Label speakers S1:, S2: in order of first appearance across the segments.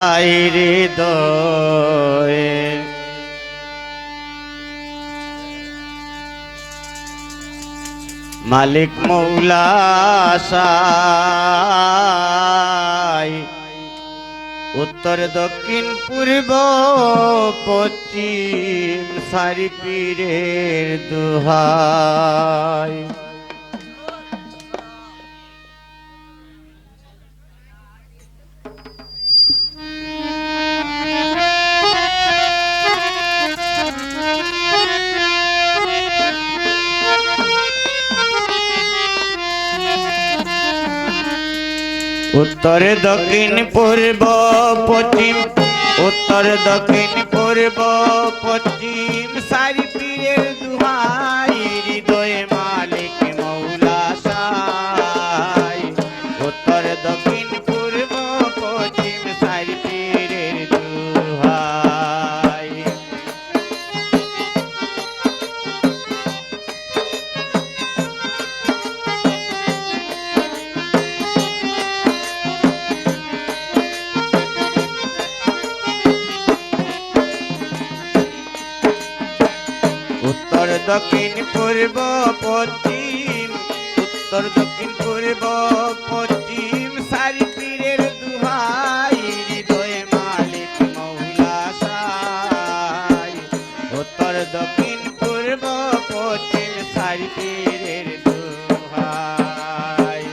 S1: হৃদয়ে মালিক মৌলা সাই উত্তর দক্ষিণ পূর্ব পশ্চিম সারি পীরের দুহাই উত্তর দক্ষিণ পূর্ব পশ্চিম উত্তর দক্ষিণ পূর্ব পশ্চিম সারি পীরের দুহাই হৃদয়ে মালিক মৌলা সাই উত্তর দক্ষিণ পূর্ব পশ্চিম সারি পীরের দুহাই উত্তর দক্ষিণ পূর্ব পশ্চিম উত্তর দক্ষিণ পূর্ব পশ্চিম সারি পীরের দুহাই হৃদয়ে মালিক মৌলা সাই উত্তর দক্ষিণ পূর্ব পশ্চিম সারি পীরের দুহাই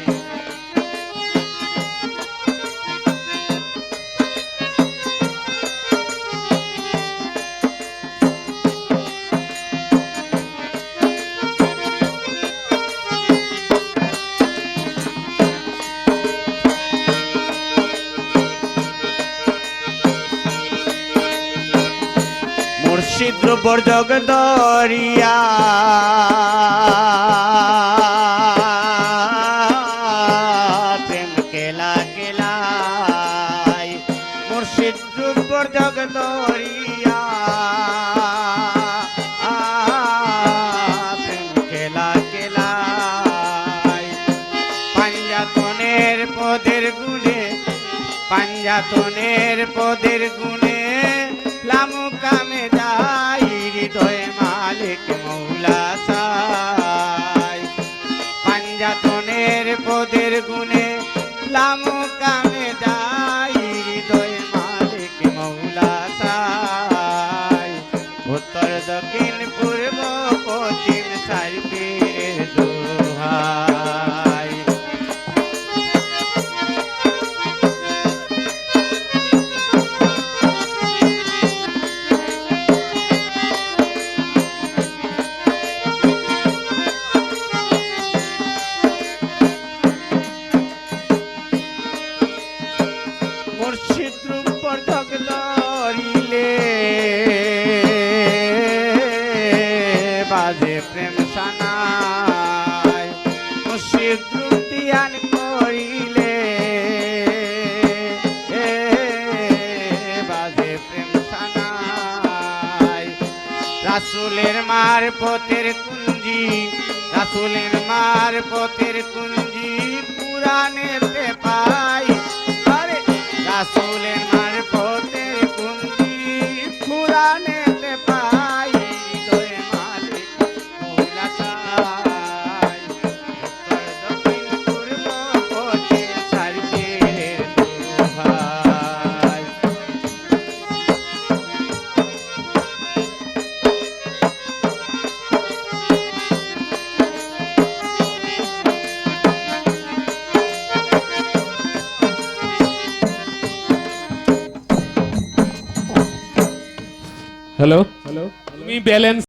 S1: মুর্শিদ দ্রব্যর জগদরিয়া প্রেম কেলা কেলাই মুর্শিদ দ্রব্যর জগদরিয়া প্রেম কেলা কেলাই পাঞ্জাতনের পদের গুণে পাঞ্জাতনের পদের গুণে লামু কামে যাই হৃদয়ে মালিক মৌলা সাই পাঞ্জাতনের পদের গুণে লামু কামে যাই হৃদয়ে মালিক মৌলা সাই উত্তর দক্ষিণ পূর্ব পশ্চিম সারি পীরের দোহাই মুর্শিদ রূপর জগদরিলে বাজে প্রেম সানাই মুর্শিদ রূপ ধ্যান করিলে বাজে প্রেম সানাই রাসূলের মারফতের কুঞ্জি রাসূলের মারফতের কুঞ্জি পুরাণেতে পাই রাসূলের মারফতের কুঞ্জি পুরাণেতে পাই হৃদয়ে মালিক মৌলা সাই উত্তর দক্ষিণ পূর্ব পশ্চিম সারি পীরের দোহাই
S2: হ্যালো তুমি ব্যালেন্স